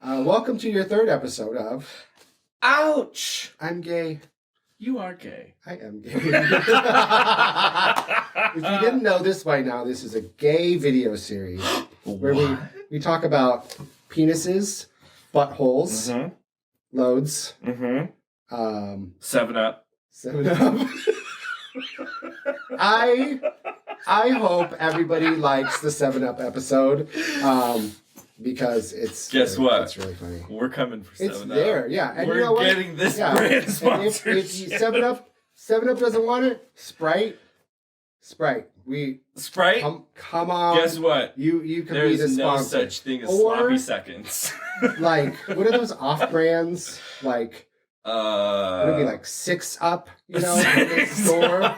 Welcome to your third episode of Ouch! I'm Gay. You are gay. I am gay. If you didn't know this by now, this is a gay video series where we talk about penises, buttholes, loads, 7-Up. 7-Up. I hope everybody likes the 7-Up episode because it's Guess what? It's really funny. We're coming for 7-Up. It's there, yeah. And We're you know what? getting this brand sponsorship. If 7-Up doesn't want it, Sprite. Sprite? Come on. Guess what? You can be the There's no sponsor. such thing as sloppy seconds. Like, what are those off brands? Like, it'll be like 6-Up, in the store.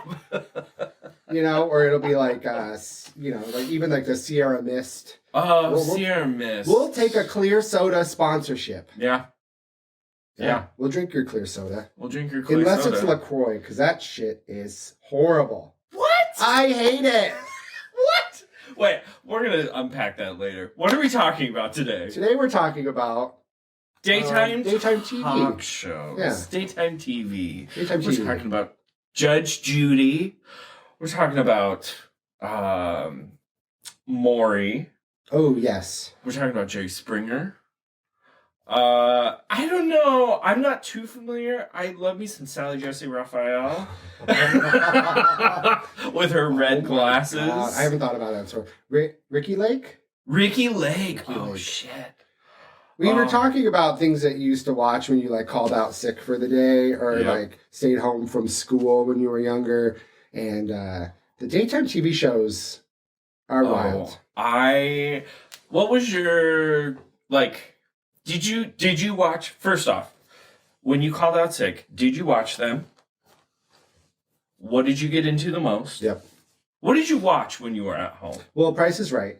Or it'll be like, like even like the Sierra Mist. Oh, Sierra Mist. We'll take a clear soda sponsorship. Yeah. We'll drink your clear soda. We'll drink your clear Unless soda. it's LaCroix, because that shit is horrible. What? I hate it. What? Wait, we're going to unpack that later. What are we talking about today? Today we're talking about Daytime TV. Talk shows. Yeah. Daytime TV. Daytime We're TV. talking about Judge Judy. We're talking about Maury. Oh, yes. We're talking about Jerry Springer. I don't know. I'm not too familiar. I love me some Sally Jesse Raphael. With her red glasses. God, I haven't thought about that. So, Ricky Lake? Ricky Lake. Ricky Oh, Lake. shit. We were talking about things that you used to watch when you like called out sick for the day or like stayed home from school when you were younger. And the daytime TV shows are wild. What was your, did you watch, first off, when you called out sick, did you watch them? What did you get into the most? Yep. What did you watch when you were at home? Well, Price is Right.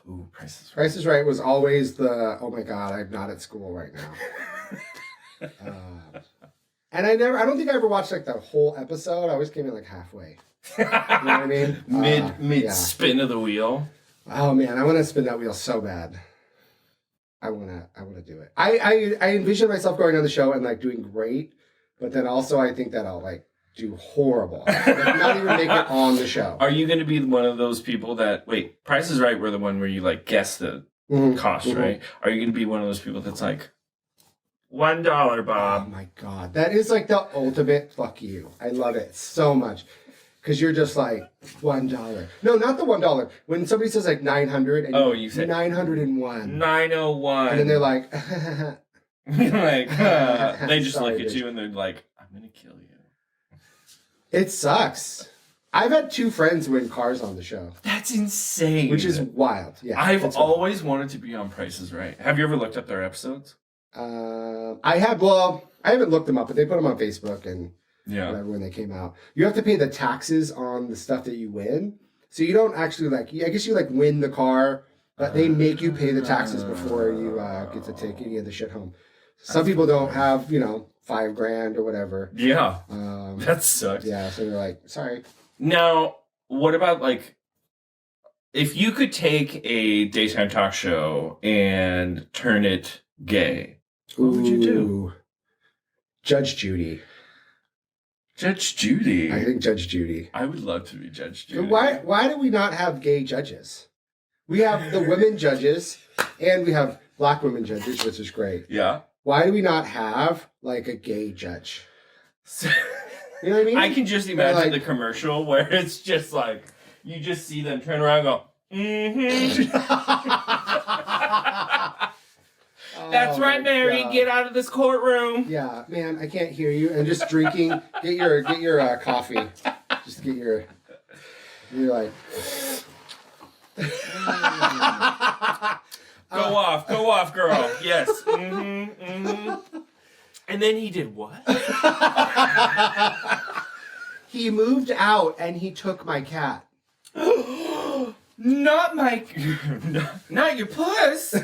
Ooh, Price is Right. Price is Right was always the, oh my God, I'm not at school right now. And I don't think I ever watched like the whole episode. I always came in like halfway. You know what I mean? Mid spin of the wheel. Oh man, I want to spin that wheel so bad. I want to do it. I envision myself going on the show and like doing great, but then also I think that I'll like do horrible. Like, not even make it on the show. Are you going to be one of those people that, Price is Right were the one where you like guess the cost, right? Are you going to be one of those people that's like, $1, Bob? Oh my God. That is like the ultimate fuck you. I love it so much. Because you're just like, $1. No, not the $1. When somebody says like 900 and you said 901. 901. And then they're like, you're like, they just Sorry, look at bitch. you and they're like, I'm going to kill you. It sucks. I've had 2 friends win cars on the show. That's insane. Which is wild. Yeah. I've always wanted to be on Price is Right. Have you ever looked up their episodes? I haven't looked them up, but they put them on Facebook and whatever when they came out. You have to pay the taxes on the stuff that you win. So you don't actually I guess you win the car, but they make you pay the taxes before you get to take any of the shit home. Some people don't have, $5,000 or whatever. Yeah. That sucks. Yeah, so they're like, sorry. Now, what about if you could take a daytime talk show and turn it gay, what would you do? Judge Judy. Judge Judy. I think Judge Judy. I would love to be Judge Judy. Why do we not have gay judges? We have the women judges and we have black women judges, which is great. Yeah. Why do we not have a gay judge? You know what I mean? I can just imagine the commercial where it's just you just see them turn around and go, That's right, Mary. God. Get out of this courtroom. Yeah, man, I can't hear you. And just drinking. Get your coffee. Just get your. You're like. Go off, girl. Yes. And then he did what? He moved out and he took my cat. Not your puss.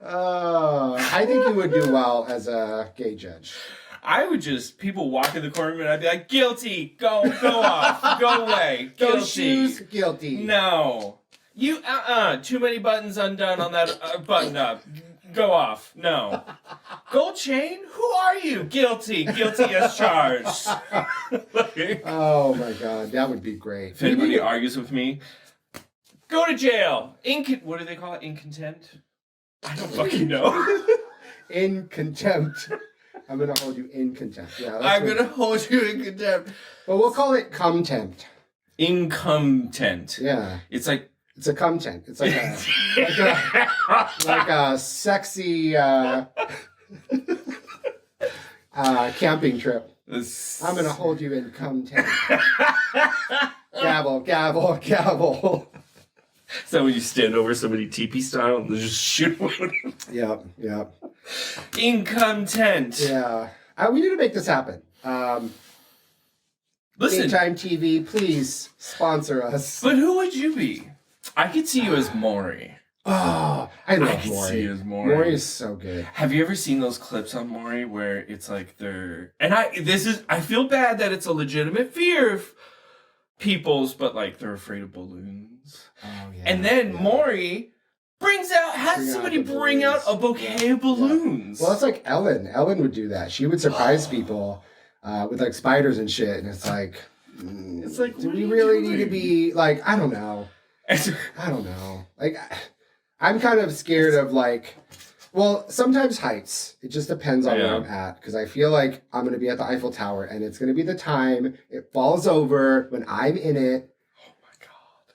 I think you would do well as a gay judge. I would people walk in the courtroom and I'd be like, guilty, go off, go away, guilty. Those shoes, guilty. No. You, too many buttons undone on that button up. Go off. No. Gold chain? Who are you? Guilty. Guilty as charged. Oh my God, that would be great. If anybody argues with me, go to jail. What do they call it? Incontent? I don't fucking know. In contempt. I'm going to hold you in contempt. Yeah, I'm going to hold you in contempt. But we'll call it contempt. Incontent. Yeah. It's like... It's a content. It's like a sexy camping trip. I'm going to hold you in contempt. Gavel, gavel, gavel. So when you stand over somebody teepee style and just shoot them. Yep. In content. Yeah. We need to make this happen. Listen. Daytime TV, please sponsor us. But who would you be? I could see you as Maury. Oh, I love Maury. Maury. See you as Maury. Maury is so good. Have you ever seen those clips on Maury where it's like they're... And I feel bad that it's a legitimate fear of people's, but like they're afraid of balloons. Oh, yeah. And then Maury has somebody bring out a bouquet of balloons. Yeah. Well, it's like Ellen. Ellen would do that. She would surprise people with like spiders and shit. And it's like, do we really need to be like, I don't know. Like, I'm kind of scared of like, well, sometimes heights. It just depends on where I'm at. Because I feel like I'm going to be at the Eiffel Tower and it's going to be the time it falls over when I'm in it. Oh my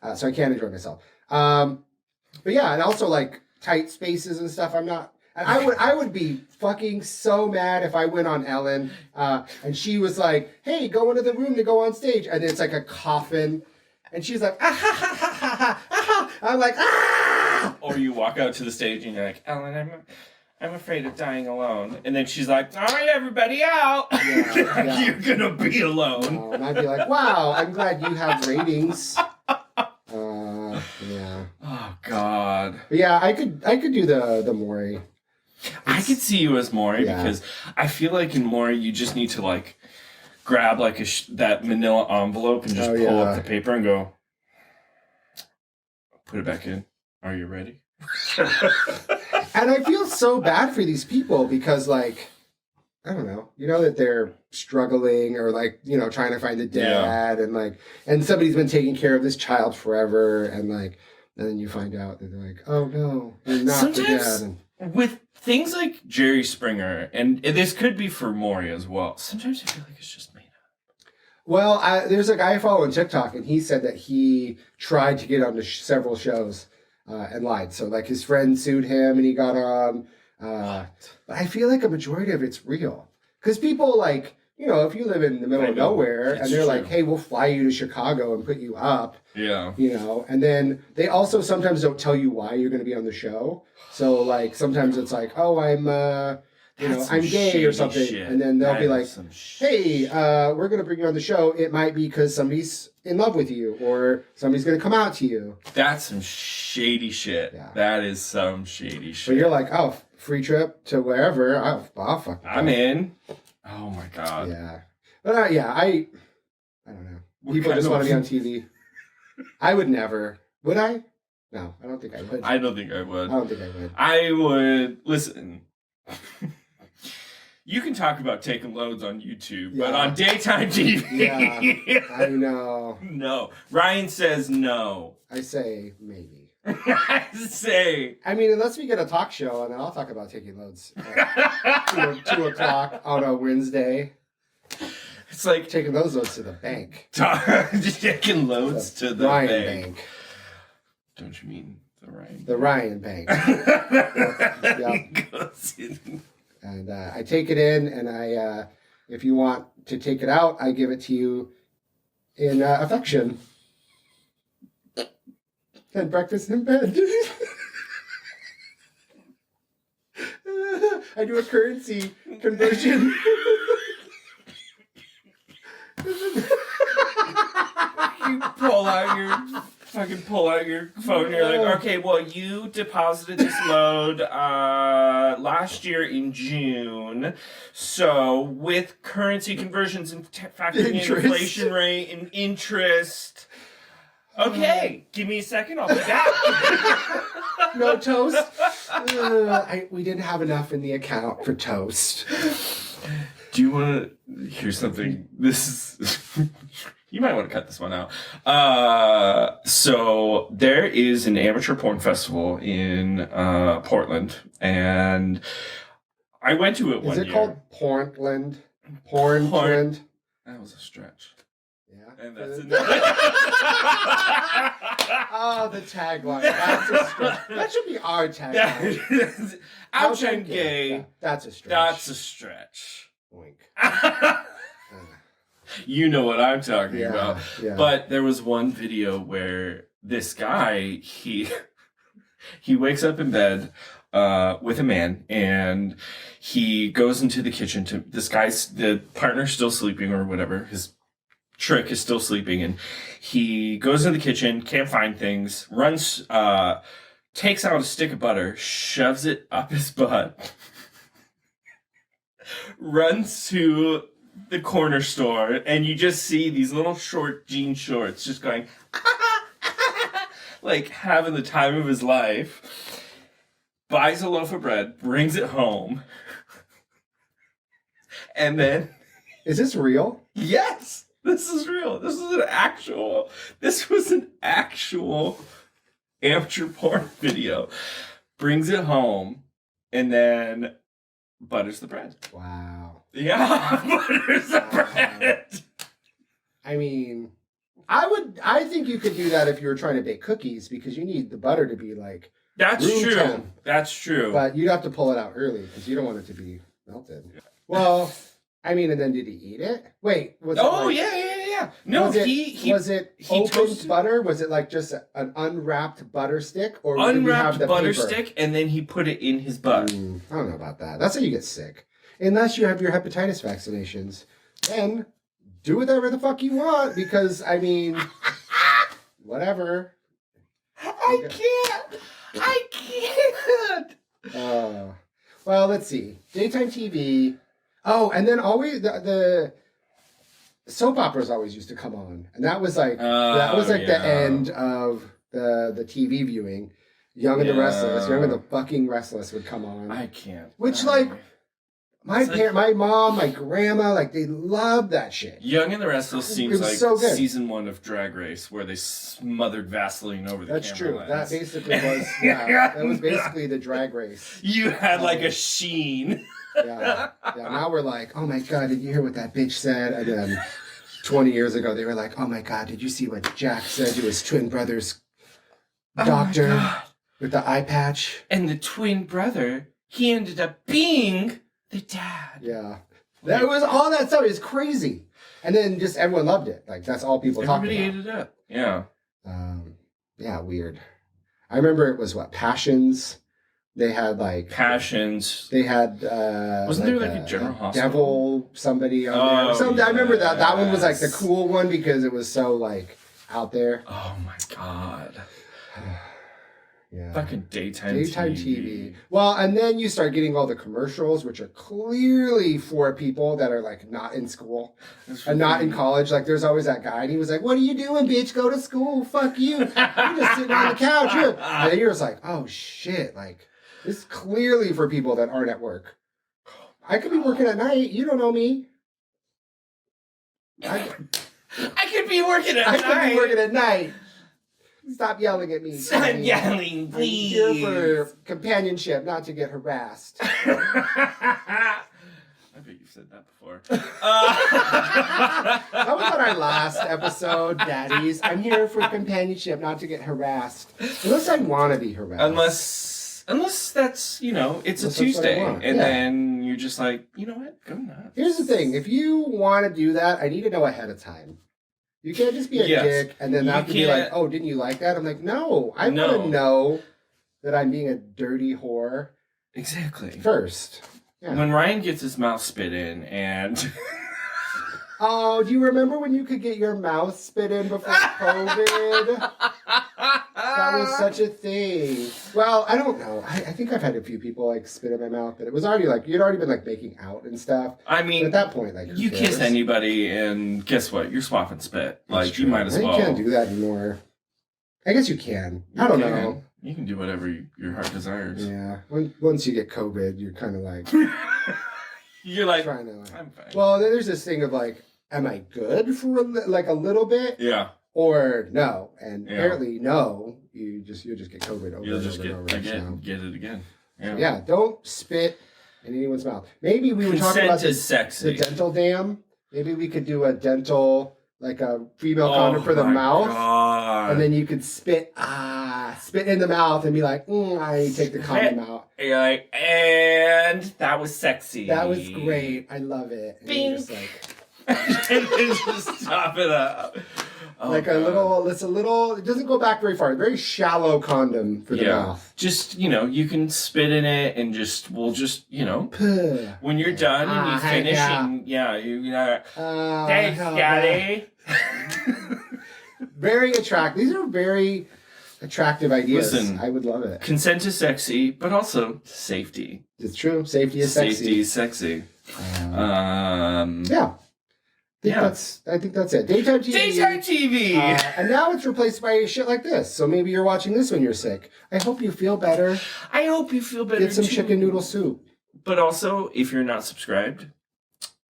God. So I can't enjoy myself. But yeah, and also like tight spaces and stuff. I'm not. And I would be fucking so mad if I went on Ellen and she was like, "Hey, go into the room to go on stage," and it's like a coffin, and she's like, "Ah ha ha ha ha ha ha." I'm like, "Ah!" Or you walk out to the stage and you're like, "Ellen, I'm afraid of dying alone," and then she's like, "All right, everybody out. Yeah. You're gonna be alone." And I'd be like, "Wow, I'm glad you have ratings." Yeah. Oh God. But yeah, I could do the Maury. I could see you as Maury because I feel like in Maury you just need to like grab like that manila envelope and just pull up the paper and go, put it back in. Are you ready? And I feel so bad for these people because like, I don't know, you know that they're struggling or like, you know, trying to find a dad and like, and somebody's been taking care of this child forever and like, and then you find out that they're like, oh no, you're not the dad. With things like Jerry Springer, and this could be for Maury as well, sometimes I feel like it's just made up. Well, there's a guy I follow on TikTok, and he said that he tried to get onto several shows and lied. So, like, his friend sued him, and he got on. But I feel like a majority of it's real. Because people, like, you know, if you live in the middle of nowhere, and they're like, hey, we'll fly you to Chicago and put you up. Yeah. You know, and then they also sometimes don't tell you why you're going to be on the show. So, like, sometimes it's like, oh, I'm gay or something. Shit. And then they'll be like, hey, we're going to bring you on the show. It might be because somebody's in love with you or somebody's going to come out to you. That's some shady shit. Yeah. That is some shady shit. But you're like, oh, free trip to wherever. I'll fuck. I'm in. Oh, my God. Yeah. But, I don't know. People just want to be on TV. I would never. Would I? No, I don't think I would. I don't think I would. I don't think I would. I would. Listen. You can talk about taking loads on YouTube, but on daytime TV. Yeah, I know. No. Ryan says no. I say maybe. I say. I mean, unless we get a talk show, and then I'll talk about taking loads at 2 o'clock on a Wednesday. It's like taking those loads to the bank. Taking loads to the Ryan bank. Don't you mean the Ryan? The Ryan bank. Yep. And I take it in, and I, if you want to take it out, I give it to you in affection. And breakfast in bed. I do a currency conversion. You pull out your phone and you're like, okay, well, you deposited this load last year in June. So with currency conversions and factoring in inflation rate and interest, Okay, give me a second. I'll be back. No toast? We didn't have enough in the account for toast. Do you want to hear something? This is... You might want to cut this one out. So there is an amateur porn festival in Portland, and I went to it one year. Is it called Portland? Portland? That was a stretch. Yeah. And that's Oh, the tagline. That's a stretch. That should be our tagline. Ouch and gay. Yeah, that's a stretch. That's a stretch. Oink. You know what I'm talking about. Yeah. But there was one video where this guy, he wakes up in bed with a man, and he goes into the kitchen to the partner's still sleeping or whatever. His trick is still sleeping, and he goes into the kitchen, can't find things, runs, takes out a stick of butter, shoves it up his butt, runs to the corner store, and you just see these little short jean shorts just going like having the time of his life. Buys a loaf of bread, brings it home, and then... Is this real? Yes, this is real. This was an actual amateur porn video. Brings it home, and then butters the bread. Wow. Yeah, butters the bread. I mean, I think you could do that if you were trying to bake cookies, because you need the butter to be like That's room true. temp. That's true. But you'd have to pull it out early because you don't want it to be melted. Well, I mean, and then did he eat it? Wait, was it like, yeah. No, was it opened toasted butter? Was it like just an unwrapped butter stick, or did he have unwrapped the butter paper? stick, and then he put it in his butt. I don't know about that. That's how you get sick. Unless you have your hepatitis vaccinations, then do whatever the fuck you want, because I mean, whatever. I can't. Well, let's see. Daytime TV. Oh, and then always the soap operas always used to come on, and that was like the end of the TV viewing. Young and the Restless, Young and the fucking Restless would come on. I can't. Which like my mom, my grandma, like they loved that shit. Young and the Restless seems like so good. season 1 of Drag Race, where they smothered Vaseline over the That's camera true. lens. That basically was that was basically the Drag Race. You had like a sheen. Yeah. Now we're like, oh my god, did you hear what that bitch said? And then 20 years ago, they were like, oh my god, did you see what Jack said to his twin brother's doctor with the eye patch? And the twin brother, he ended up being the dad. Yeah. That was all that stuff. It's crazy. And then just everyone loved it. Like, that's all people talked about. Everybody ate it up. Yeah. Yeah, weird. I remember it was Passions. They had like Passions. They had wasn't there like a General Hospital? Devil somebody on there. I remember that. That one was like the yes. cool one because it was so like out there. Oh my god. Yeah. Fucking daytime TV. Well, and then you start getting all the commercials, which are clearly for people that are like not in school and not in college. Like there's always that guy, and he was like, "What are you doing, bitch? Go to school. Fuck you. You're just sitting on the couch." And then you're just like, "Oh shit!" Like this is clearly for people that aren't at work. I could be working at night. You don't know me. I could be working at I night. could be working at night. Stop yelling at me. Stop yelling, please. I'm here for companionship, not to get harassed. I bet you've said that before. That was on our last episode, Daddies. I'm here for companionship, not to get harassed. Unless I want to be harassed. Unless that's, it's Unless a that's what I Tuesday. want. And Yeah. then you're just like, you know what? Go nuts. Here's the thing. If you want to do that, I need to know ahead of time. You can't just be a Yes. dick and then You have to be like, can't- oh, didn't you like that? I'm like, no. I want No. to know that I'm being a dirty whore Exactly. first. Yeah. When Ryan gets his mouth spit in and... Oh, do you remember when you could get your mouth spit in before COVID? That was such a thing. Well, I don't know. I think I've had a few people like spit in my mouth, but it was already like, you'd already been like making out and stuff. I But mean, at that point, like, who you cares? kiss anybody and guess what? You're swapping spit. That's Like, you true. might as You well. can't do that anymore. I guess you can. I don't know. You can do whatever your heart desires. Yeah. Once you get COVID, you're kind of like you're like, trying to. Like, I'm fine. well, there's this thing of like, am I good for like a little bit? Yeah. Or no, and apparently no. You'll just get COVID over You'll and just over get and over. again, get it again. Yeah. So, yeah. Don't spit in anyone's mouth. Maybe we were talking about sexy. the dental dam. Maybe we could do a dental, like a female condom for the mouth. God. And then you could spit in the mouth and be like, I take the condom out. You're like, and that was sexy. That was great. I love it. And you're just like, and then just top it up. Oh, like God. it doesn't go back very far. A very shallow condom for the mouth. Just, you can spit in it and we'll just, when you're done and you finish and thanks, Daddy. Very attractive. These are very attractive ideas. Listen, I would love it. Consent is sexy, but also safety. It's true. Safety is sexy. Safety is sexy. Yeah. I think that's it. Daytime TV. Daytime TV. And now it's replaced by shit like this. So maybe you're watching this when you're sick. I hope you feel better. I hope you feel better. Get some too. chicken noodle soup. But also, if you're not subscribed,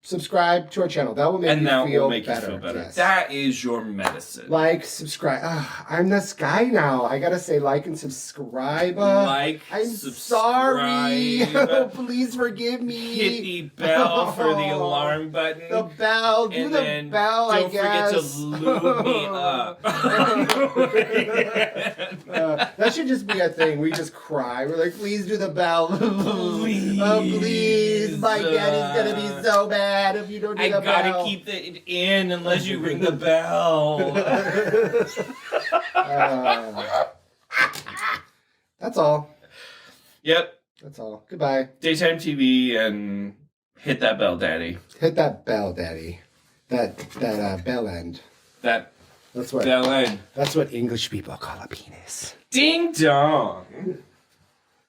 subscribe to our channel. That will make you feel better. Yes. That is your medicine. Like, subscribe. I'm this guy now. I gotta say like and subscribe. I'm sorry. Please forgive me. Hit the bell for the alarm button. The bell. Do and the bell, I guess. Don't forget to lube me up. That should just be a thing. We just cry. We're like, please do the bell. Please. Oh, please. My daddy's gonna be so bad if you don't do the bell. I gotta keep it in unless you ring the bell. That's all. Yep. That's all. Goodbye. Daytime TV and hit that bell, Daddy. Hit that bell, Daddy. That bell end. That's what bell end. That's what English people call a penis. Ding dong.